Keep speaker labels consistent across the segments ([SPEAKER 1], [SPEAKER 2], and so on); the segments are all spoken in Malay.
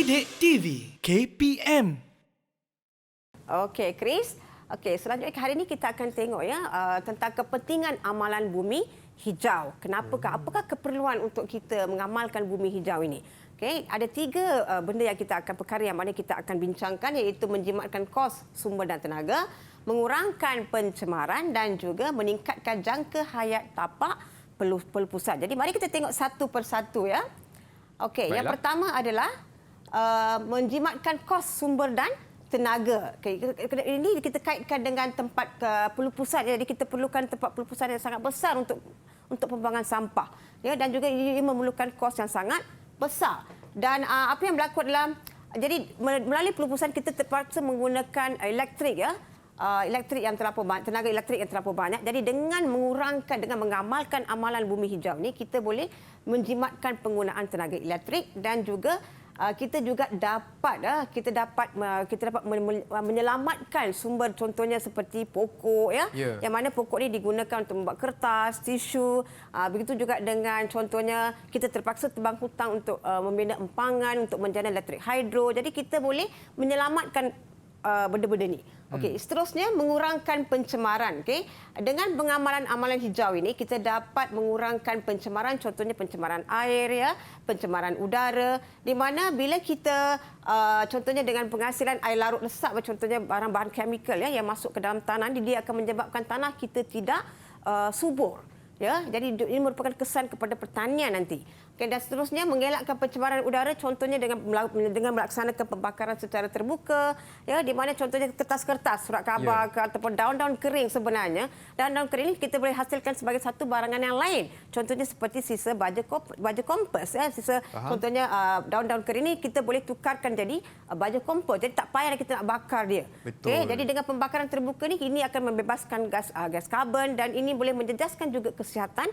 [SPEAKER 1] Didik TV KPM.
[SPEAKER 2] Okey, Chris. Okey, selanjutnya hari ini kita akan tengok tentang kepentingan amalan bumi hijau. Kenapakah? Apakah keperluan untuk kita mengamalkan bumi hijau ini? Okey, ada 3 benda yang kita akan perkara yang mana kita akan bincangkan, iaitu menjimatkan kos sumber dan tenaga, mengurangkan pencemaran dan juga meningkatkan jangka hayat tapak pelupusan. Jadi mari kita tengok satu persatu ya. Okey, yang pertama adalah menjimatkan kos sumber dan tenaga. Okay. Ini kita kaitkan dengan tempat pelupusan. Jadi kita perlukan tempat pelupusan yang sangat besar untuk pembuangan sampah. Ya, dan juga ini memerlukan kos yang sangat besar. Dan apa yang berlaku adalah, jadi melalui pelupusan kita terpaksa menggunakan elektrik ya. Elektrik yang terlalu banyak, tenaga elektrik yang terlalu banyak. Jadi dengan mengamalkan amalan bumi hijau ni, kita boleh menjimatkan penggunaan tenaga elektrik dan juga kita dapat menyelamatkan sumber, contohnya seperti pokok ya. Yang mana pokok ni digunakan untuk membuat kertas, tisu. Begitu juga dengan contohnya kita terpaksa tebang hutang untuk membina empangan untuk menjana elektrik hidro. Jadi kita boleh menyelamatkan benda-benda ni. Okey, seterusnya mengurangkan pencemaran. Okey, dengan pengamalan amalan hijau ini kita dapat mengurangkan pencemaran, contohnya pencemaran air ya, pencemaran udara, di mana bila kita contohnya dengan penghasilan air larut lesap, contohnya bahan-bahan kimia ya yang masuk ke dalam tanah, dia akan menyebabkan tanah kita tidak subur. Ya, jadi ini merupakan kesan kepada pertanian nanti. Okay, dan seterusnya mengelakkan pencemaran udara, contohnya dengan melaksanakan pembakaran secara terbuka, ya, di mana contohnya kertas-kertas, surat khabar ataupun daun-daun kering sebenarnya. Daun-daun kering ini kita boleh hasilkan sebagai satu barangan yang lain. Contohnya seperti sisa baju kompos, ya, contohnya daun-daun kering ini kita boleh tukarkan jadi baju kompos. Jadi tak payah kita nak bakar dia. Okay, jadi dengan pembakaran terbuka ini akan membebaskan gas karbon dan ini boleh menjejaskan juga kesihatan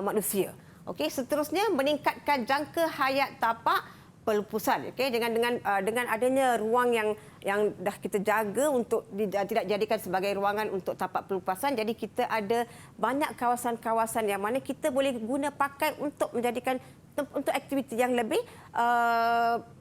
[SPEAKER 2] manusia. Okey, seterusnya meningkatkan jangka hayat tapak pelupusan. Okey, dengan adanya ruang yang dah kita jaga untuk tidak jadikan sebagai ruangan untuk tapak pelupusan, jadi kita ada banyak kawasan-kawasan yang mana kita boleh guna pakai untuk menjadikan untuk aktiviti yang lebih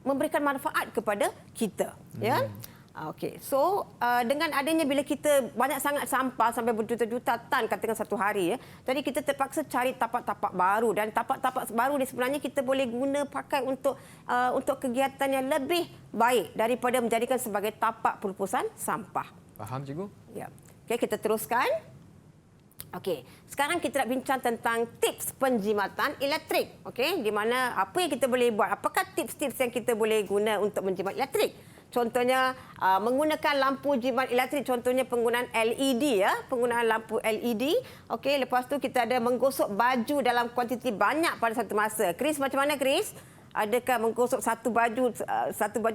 [SPEAKER 2] memberikan manfaat kepada kita, ya. Okey, so dengan adanya bila kita banyak sangat sampah sampai berjuta-juta tan katakan satu hari ya. Jadi kita terpaksa cari tapak-tapak baru, dan tapak-tapak baru ni sebenarnya kita boleh guna pakai untuk kegiatan yang lebih baik daripada menjadikan sebagai tapak pelupusan sampah.
[SPEAKER 3] Faham, cikgu?
[SPEAKER 2] Ya. Okey, kita teruskan. Okey, sekarang kita nak bincang tentang tips penjimatan elektrik. Okey, di mana apa yang kita boleh buat? Apakah tips-tips yang kita boleh guna untuk menjimat elektrik? Contohnya menggunakan lampu jimat elektrik, contohnya penggunaan LED ya, penggunaan lampu LED. Okey, lepas tu kita ada menggosok baju dalam kuantiti banyak pada satu masa. Chris, macam mana Chris? Adakah menggosok satu baju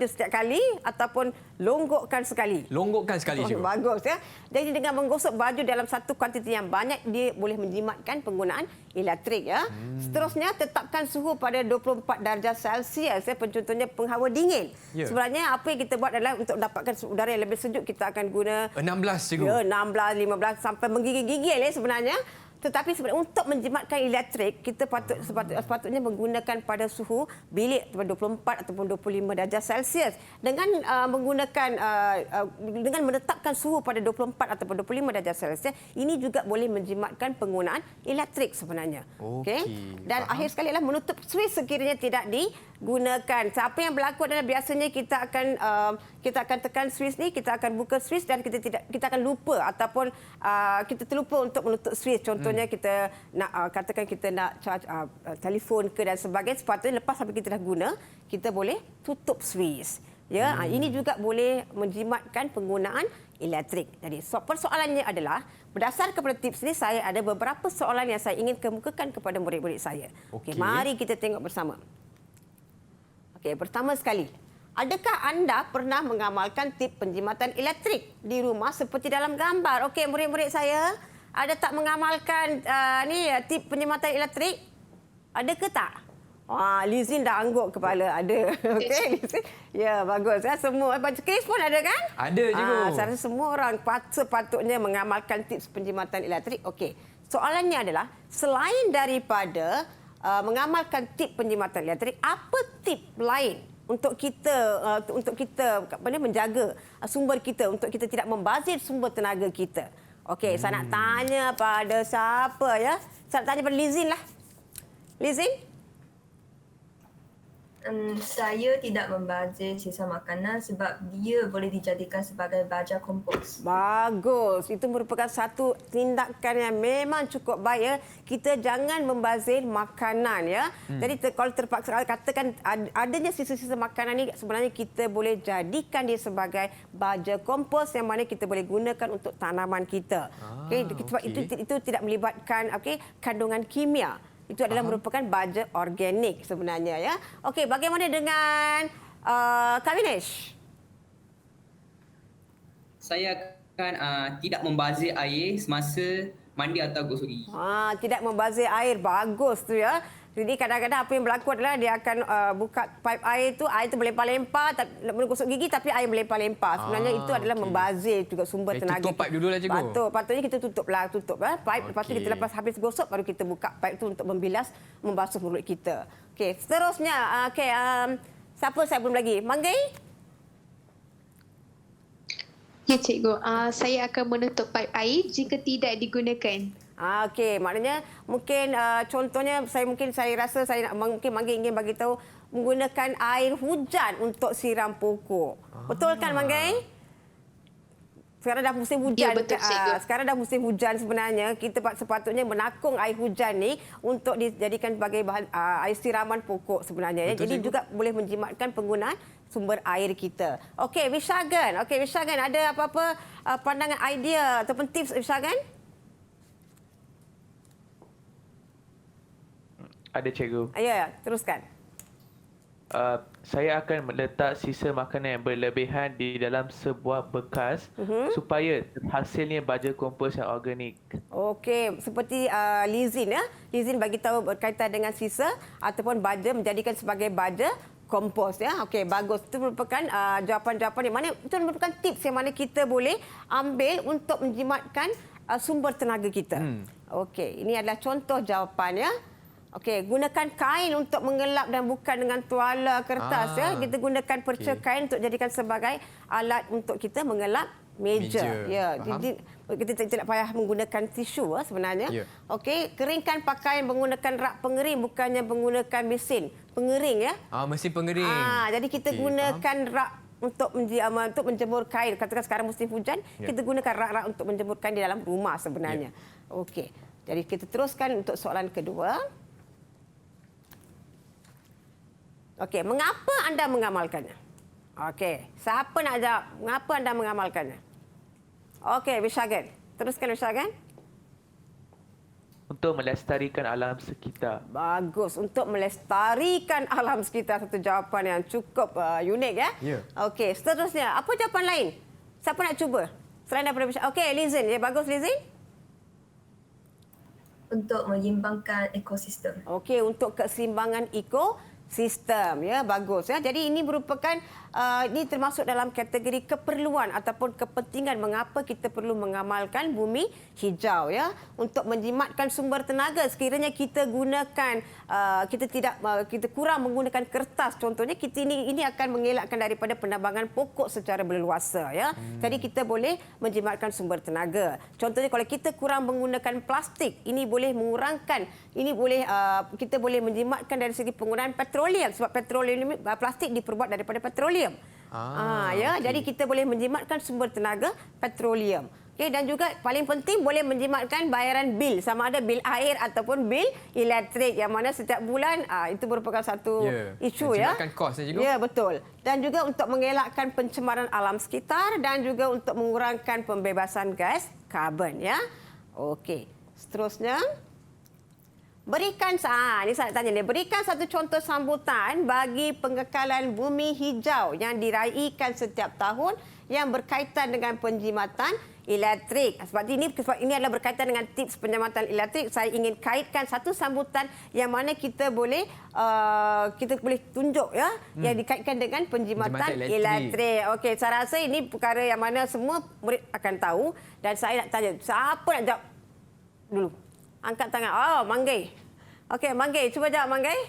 [SPEAKER 2] setiap kali ataupun longgokkan sekali?
[SPEAKER 3] Longgokkan sekali, cikgu.
[SPEAKER 2] Bagus ya. Jadi dengan menggosok baju dalam satu kuantiti yang banyak, dia boleh menjimatkan penggunaan elektrik ya. Seterusnya tetapkan suhu pada 24 darjah Celsius ya, contohnya penghawa dingin. Sebenarnya apa yang kita buat adalah untuk dapatkan udara yang lebih sejuk, kita akan guna
[SPEAKER 3] 16, cikgu.
[SPEAKER 2] Ya, 16, 15 sampai menggigil-gigil ya sebenarnya. Tetapi sebenarnya untuk menjimatkan elektrik, kita sepatutnya menggunakan pada suhu bilik 24 ataupun 25 darjah Celsius. Dengan dengan menetapkan suhu pada 24 ataupun 25 darjah Celsius, ini juga boleh menjimatkan penggunaan elektrik sebenarnya. Okey. Dan akhir sekali adalah menutup suis sekiranya tidak digunakan. Apa yang berlaku adalah biasanya kita akan tekan suis ni, kita akan buka suis dan kita akan lupa ataupun kita terlupa untuk menutup suis. Contohnya kita nak katakan kita nak charge telefon ke dan sebagainya, sepatutnya lepas sampai kita dah guna, kita boleh tutup suis. Ya, ini juga boleh menjimatkan penggunaan elektrik. Jadi persoalannya adalah, berdasar kepada tips ini, saya ada beberapa soalan yang saya ingin kemukakan kepada murid-murid saya. Okey, mari kita tengok bersama. Okey, pertama sekali, adakah anda pernah mengamalkan tip penjimatan elektrik di rumah seperti dalam gambar? Okey, murid-murid saya, ada tak mengamalkan tip penjimatan elektrik? Ada ke tak? Lizin dah angguk kepala. Ada. Okey, Lizin. Ya, bagus. Ya, semua. Chris pun ada kan?
[SPEAKER 3] Ada, cikgu.
[SPEAKER 2] Saya rasa semua orang sepatutnya mengamalkan tips penjimatan elektrik. Okey. Soalannya adalah, selain daripada mengamalkan tip penjimatan elektrik, apa tip lain untuk kita menjaga sumber kita, untuk kita tidak membazir sumber tenaga kita. Okey, saya nak tanya pada siapa ya? Saya nak tanya pada Lizin lah. Lizin?
[SPEAKER 4] Saya tidak membazir sisa makanan sebab dia boleh dijadikan sebagai baja kompos.
[SPEAKER 2] Bagus. Itu merupakan satu tindakan yang memang cukup baik ya. Kita jangan membazir makanan ya. Jadi kalau terpaksa katakan adanya sisa-sisa makanan ni sebenarnya kita boleh jadikan dia sebagai baja kompos yang mana kita boleh gunakan untuk tanaman kita. Sebab itu tidak melibatkan kandungan kimia. Itu adalah merupakan baja organik sebenarnya ya. Okey, bagaimana dengan Kak Vinesh?
[SPEAKER 5] Saya akan tidak membazir air semasa mandi atau gosok gigi.
[SPEAKER 2] Tidak membazir air, bagus tu ya. Jadi kadang-kadang apa yang berlaku adalah dia akan buka pipe air itu melempar-lempar, nak gosok gigi tapi air melempar-lempar. Sebenarnya itu adalah membazir juga sumber tenaga.
[SPEAKER 3] Tutup pipe dulu lah cikgu.
[SPEAKER 2] Patutnya kita tutup pipe. Lepas tu kita lepas habis gosok baru kita buka pipe tu untuk membilas, membasuh mulut kita. Okey, seterusnya siapa saya belum lagi? Manggai?
[SPEAKER 6] Ya cikgu, saya akan menutup pipe air jika tidak digunakan.
[SPEAKER 2] Okey, maknanya mungkin contohnya saya rasa saya mungkin Manggai ingin bagi tahu menggunakan air hujan untuk siram pokok. Betul kan Manggai? Sekarang dah musim hujan.
[SPEAKER 6] Ya, betul, cikgu.
[SPEAKER 2] Sekarang dah musim hujan sebenarnya. Kita sepatutnya menakung air hujan ni untuk dijadikan sebagai bahan air siraman pokok sebenarnya.
[SPEAKER 3] Betul,
[SPEAKER 2] jadi
[SPEAKER 3] cikgu.
[SPEAKER 2] juga boleh menjimatkan penggunaan sumber air kita. Okey, Wishagan. Ada apa-apa pandangan idea ataupun tips Wishagan?
[SPEAKER 7] Ada cikgu.
[SPEAKER 2] Ya, teruskan.
[SPEAKER 7] Saya akan meletak sisa makanan yang berlebihan di dalam sebuah bekas supaya hasilnya baja kompos yang organik.
[SPEAKER 2] Okey, seperti Lizin ya. Lizin bagi tahu berkaitan dengan sisa ataupun baja menjadikan sebagai baja kompos ya. Okey, bagus. Itu merupakan jawapan-jawapan yang mana itu merupakan tips yang mana kita boleh ambil untuk menjimatkan sumber tenaga kita. Okey, ini adalah contoh jawapan ya. Okey, gunakan kain untuk mengelap dan bukan dengan tuala kertas ya. Kita gunakan perca kain untuk jadikan sebagai alat untuk kita mengelap meja. Ya, jadi kita tidak payah menggunakan tisu sebenarnya.
[SPEAKER 3] Ya.
[SPEAKER 2] Okey, keringkan pakaian menggunakan rak pengering bukannya menggunakan mesin pengering ya.
[SPEAKER 3] Mesin pengering.
[SPEAKER 2] Jadi kita gunakan rak untuk menjemur kain. Katakan sekarang musim hujan, kita gunakan rak-rak untuk menjemur kain di dalam rumah sebenarnya. Okey. Jadi kita teruskan untuk soalan kedua. Okey, mengapa anda mengamalkannya? Okey, siapa nak jawab? Mengapa anda mengamalkannya? Okey, Wishagan. Teruskan Wishagan.
[SPEAKER 7] Untuk melestarikan alam sekitar.
[SPEAKER 2] Bagus, untuk melestarikan alam sekitar. Satu jawapan yang cukup unik ya.
[SPEAKER 3] Ya.
[SPEAKER 2] Okey, seterusnya. Apa jawapan lain? Siapa nak cuba? Selain daripada Wishagan. Okey, Lizin. Ya, bagus Lizin.
[SPEAKER 4] Untuk menyeimbangkan ekosistem.
[SPEAKER 2] Okey, untuk keseimbangan ekosistem ya, bagus ya. Jadi ini merupakan ini termasuk dalam kategori keperluan ataupun kepentingan mengapa kita perlu mengamalkan bumi hijau ya, untuk menjimatkan sumber tenaga. Sekiranya kita gunakan kita kurang menggunakan kertas contohnya, kita ini akan mengelakkan daripada penebangan pokok secara berleluasa ya. Jadi kita boleh menjimatkan sumber tenaga. Contohnya kalau kita kurang menggunakan plastik, ini boleh mengurangkan, kita boleh menjimatkan dari segi penggunaan petroleum sebab petroleum plastik diperbuat daripada petroleum. Ya, jadi kita boleh menjimatkan sumber tenaga petroleum. Okey, dan juga paling penting boleh menjimatkan bayaran bil, sama ada bil air ataupun bil elektrik yang mana setiap bulan itu merupakan satu isu ya.
[SPEAKER 3] Menjimatkan kos cikgu.
[SPEAKER 2] Ya, betul. Dan juga untuk mengelakkan pencemaran alam sekitar dan juga untuk mengurangkan pembebasan gas karbon ya. Okey, seterusnya. Berikan ini saya nak tanya ni, berikan satu contoh sambutan bagi pengekalan bumi hijau yang diraikan setiap tahun yang berkaitan dengan penjimatan elektrik. Sebab ini adalah berkaitan dengan tips penjimatan elektrik. Saya ingin kaitkan satu sambutan yang mana kita boleh tunjuk ya, yang dikaitkan dengan penjimatan elektrik. Okey, saya rasa ini perkara yang mana semua murid akan tahu dan saya nak tanya, siapa nak jawab dulu? Angkat tangan. Manggai. Okey, Manggai. Cuba jawab, Manggai.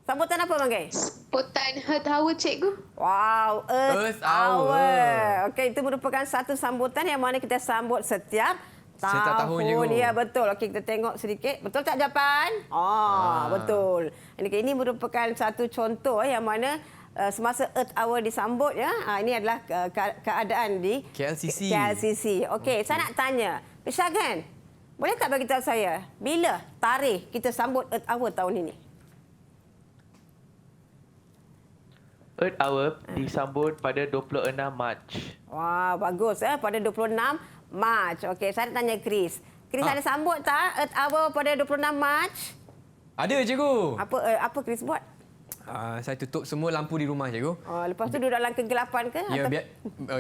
[SPEAKER 2] Sambutan apa, Manggai?
[SPEAKER 6] Sambutan Earth Hour, cikgu.
[SPEAKER 2] Wow, Earth
[SPEAKER 3] Earth Hour.
[SPEAKER 2] Hour. Okey, itu merupakan satu sambutan yang mana kita sambut setiap
[SPEAKER 3] tahun, cikgu.
[SPEAKER 2] Ya, betul. Okey, kita tengok sedikit. Betul tak Japan? Betul. Ini merupakan satu contoh yang mana semasa Earth Hour disambut ya. Ini adalah keadaan di
[SPEAKER 3] KLCC.
[SPEAKER 2] KLCC. Okey, saya nak tanya. Syagan, boleh tak bagi tahu saya bila tarikh kita sambut Earth Hour tahun ini?
[SPEAKER 7] Earth Hour disambut pada 26 Mac.
[SPEAKER 2] Wah, bagus pada 26 Mac. Okey, saya nak tanya Chris. Chris ada sambut tak Earth Hour pada 26 Mac?
[SPEAKER 3] Ada, cikgu.
[SPEAKER 2] Apa Chris buat?
[SPEAKER 3] Saya tutup semua lampu di rumah, cikgu.
[SPEAKER 2] Lepas tu duduk dalam kegelapan ke?
[SPEAKER 3] Ya,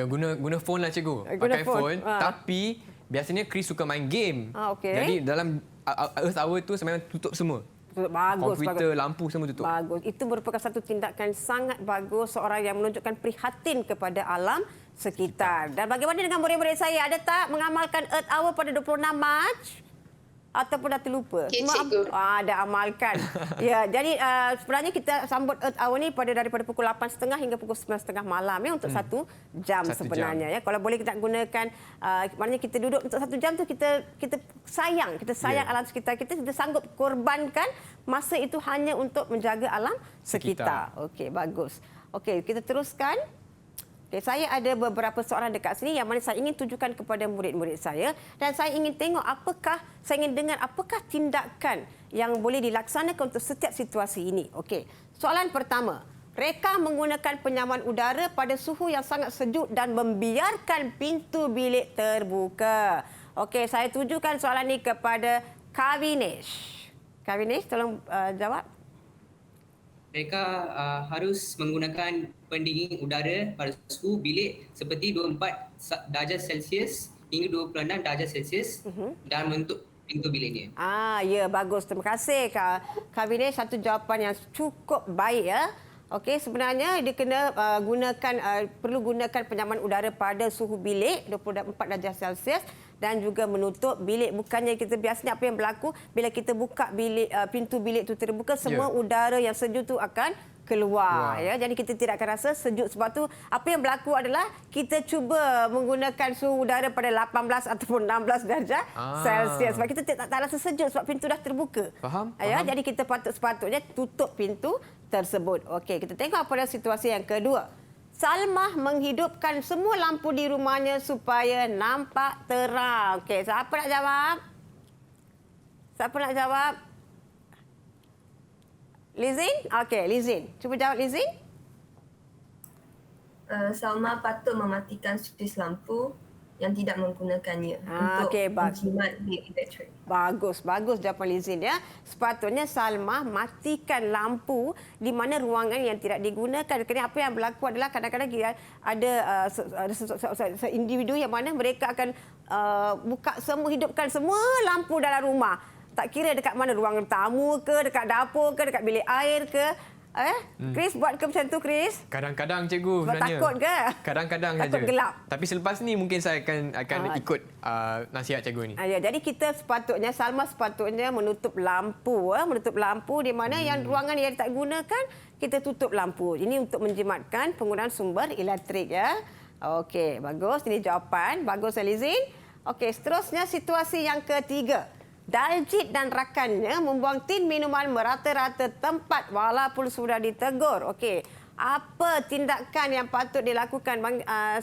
[SPEAKER 3] guna phone lah, cikgu. Pakai phone. Tapi biasanya Chris suka main game.
[SPEAKER 2] Okey.
[SPEAKER 3] Jadi dalam Earth Hour tu saya memang tutup semua.
[SPEAKER 2] Bagus,
[SPEAKER 3] Komputer,
[SPEAKER 2] bagus.
[SPEAKER 3] lampu semua tutup.
[SPEAKER 2] Bagus. Itu merupakan satu tindakan sangat bagus seorang yang menunjukkan prihatin kepada alam sekitar. Dan bagaimana dengan murid-murid saya? Ada tak mengamalkan Earth Hour pada 26 Mac? Ataupun dah terlupa?
[SPEAKER 6] Okey, cikgu.
[SPEAKER 2] Dah amalkan. Ya, jadi sebenarnya kita sambut Earth Hour ni daripada pukul 8.30 hingga pukul 9.30 malam ya, untuk 1 jam sebenarnya. Ya. Kalau boleh kita gunakan, maknanya kita duduk untuk 1 jam tu kita sayang alam sekitar kita sanggup korbankan masa itu hanya untuk menjaga alam sekitar. Okey, bagus. Okey, kita teruskan. Okay, saya ada beberapa soalan dekat sini yang mana saya ingin tujukan kepada murid-murid saya dan saya ingin tengok saya ingin dengar apakah tindakan yang boleh dilaksanakan untuk setiap situasi ini. Okey. Soalan pertama, reka menggunakan penyaman udara pada suhu yang sangat sejuk dan membiarkan pintu bilik terbuka. Okey, saya tujukan soalan ini kepada Kavinesh. Kavinesh, tolong jawab.
[SPEAKER 5] Mereka harus menggunakan pendingin udara pada suhu bilik seperti 24 darjah Celsius hingga 26 darjah Celsius dan menutup pintu biliknya.
[SPEAKER 2] Ya, bagus. Terima kasih Kak Vinay, satu jawapan yang cukup baik ya. Okey, sebenarnya dia kena perlu gunakan penyaman udara pada suhu bilik 24 darjah Celsius dan juga menutup bilik. Bukannya kita biasanya apa yang berlaku bila kita buka bilik, pintu bilik itu terbuka, semua udara yang sejuk tu akan keluar. Ya. Jadi kita tidak akan rasa sejuk. Sebab tu apa yang berlaku adalah kita cuba menggunakan suhu udara pada 18 ataupun 16 darjah Celsius. Sebab kita tak rasa sejuk sebab pintu dah terbuka.
[SPEAKER 3] Faham?
[SPEAKER 2] Ya, jadi kita sepatutnya tutup pintu tersebut. Okey, kita tengok pada situasi yang kedua. Salmah menghidupkan semua lampu di rumahnya supaya nampak terang. Okey, siapa nak jawab? Siapa nak jawab? Lizin? Okey, Lizin. Cuba jawab, Lizin.
[SPEAKER 4] Salma patut mematikan switch lampu yang tidak menggunakannya untuk menjimat bil elektrik.
[SPEAKER 2] Bagus jawapan Lizin ya. Sepatutnya Salma matikan lampu di mana ruangan yang tidak digunakan. Kerana apa yang berlaku adalah kadang-kadang ada individu yang mana mereka akan hidupkan semua lampu dalam rumah. Tak kira dekat mana, ruangan tamu ke, dekat dapur ke, dekat bilik air ke. Chris, buat ke macam tu, Chris?
[SPEAKER 3] Kadang-kadang, cikgu.
[SPEAKER 2] Sebab
[SPEAKER 3] sebenarnya.
[SPEAKER 2] takut ke?
[SPEAKER 3] Kadang-kadang saja.
[SPEAKER 2] Takut gelap?
[SPEAKER 3] Tapi selepas ni mungkin saya akan ikut nasihat cikgu ni.
[SPEAKER 2] Ya, jadi kita Salma sepatutnya menutup lampu di mana yang ruangan yang tak gunakan, kita tutup lampu. Ini untuk menjimatkan penggunaan sumber elektrik ya. Okey, bagus. Ini jawapan. Bagus, Elizin. Okey, seterusnya situasi yang ketiga. Daljit dan rakannya membuang tin minuman merata-rata tempat walaupun sudah ditegur. Okey, apa tindakan yang patut dilakukan?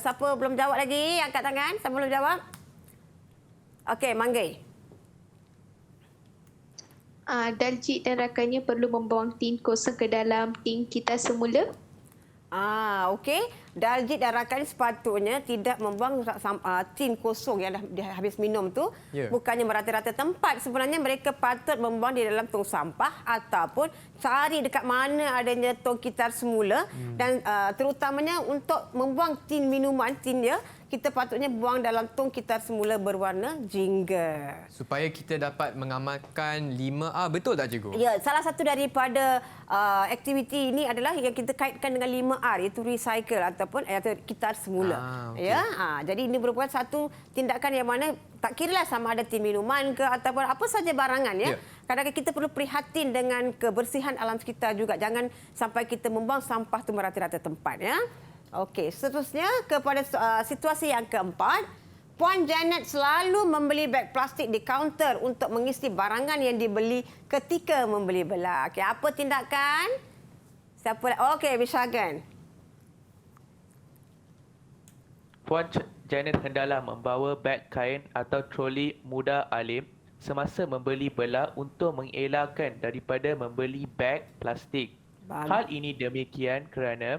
[SPEAKER 2] Siapa belum jawab lagi? Angkat tangan. Siapa belum jawab? Okey, Manggai.
[SPEAKER 6] Daljit dan rakannya perlu membuang tin kosong ke dalam tin kita semula.
[SPEAKER 2] Okey. Daljit dan rakan sepatutnya tidak membuang tin kosong yang dah habis minum tu. Bukannya merata-rata tempat. Sebenarnya mereka patut membuang di dalam tong sampah ataupun cari dekat mana adanya tong kitar semula. Dan terutamanya untuk membuang tin minuman, kita patutnya buang dalam tong kitar semula berwarna jingga.
[SPEAKER 3] Supaya kita dapat mengamalkan 5R. Betul tak, cikgu?
[SPEAKER 2] Ya, salah satu daripada aktiviti ini adalah yang kita kaitkan dengan 5R, iaitu recycle ataupun kitar semula.
[SPEAKER 3] Okay.
[SPEAKER 2] Ya, jadi ini merupakan satu tindakan yang mana tak kiralah sama ada tin minuman ke ataupun apa saja barangan ya. kadang-kadang kita perlu prihatin dengan kebersihan alam sekitar juga. Jangan sampai kita membuang sampah tu merata-rata tempat, ya. Okey, seterusnya kepada situasi yang keempat. Puan Janet selalu membeli beg plastik di kaunter untuk mengisi barangan yang dibeli ketika membeli belah. Okey, apa tindakan? Siapa? Okey, Bishagan.
[SPEAKER 7] Puan Janet hendaklah membawa beg kain atau troli muda alim semasa membeli belah untuk mengelakkan daripada membeli beg plastik. Hal ini demikian kerana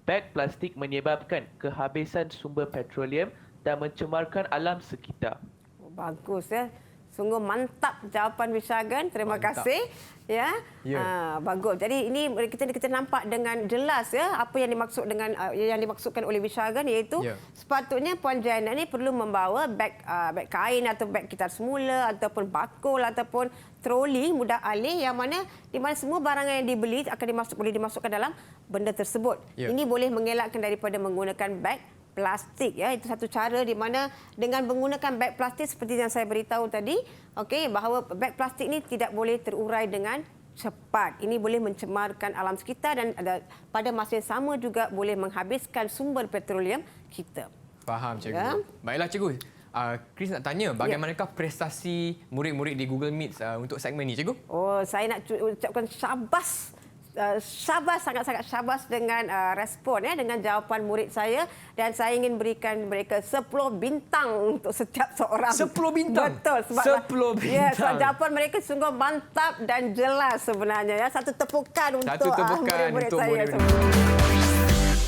[SPEAKER 7] beg plastik menyebabkan kehabisan sumber petroleum dan mencemarkan alam sekitar.
[SPEAKER 2] Bagus, ya. Sungguh mantap jawapan Bishagan. Terima kasih. Ya. Bagus. Jadi ini kita nampak dengan jelas, ya, apa yang dimaksudkan oleh Bishagan, iaitu sepatutnya Puan Janet ni perlu membawa beg kain atau beg kitar semula ataupun bakul ataupun troli mudah alih di mana semua barang yang dibeli boleh dimasukkan dalam benda tersebut. Ini boleh mengelakkan daripada menggunakan beg plastik, ya. Itu satu cara di mana dengan menggunakan beg plastik seperti yang saya beritahu tadi, okey, bahawa beg plastik ni tidak boleh terurai dengan cepat. Ini boleh mencemarkan alam sekitar dan pada masa yang sama juga boleh menghabiskan sumber petroleum kita.
[SPEAKER 3] Faham, cikgu.
[SPEAKER 2] Ya?
[SPEAKER 3] Baiklah, cikgu. Chris nak tanya, bagaimanakah prestasi murid-murid di Google Meet untuk segmen ni, cikgu?
[SPEAKER 2] Oh, saya nak ucapkan syabas. Sangat-sangat syabas dengan respon, ya, dengan jawapan murid saya, dan saya ingin berikan mereka 10 bintang untuk setiap seorang.
[SPEAKER 3] 10 bintang?
[SPEAKER 2] Betul. Sebab
[SPEAKER 3] 10 bintang.
[SPEAKER 2] Ya, sebab jawapan mereka sungguh mantap dan jelas sebenarnya, ya. Satu tepukan untuk murid-murid saya.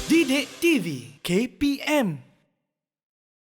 [SPEAKER 1] Didik TV KPM.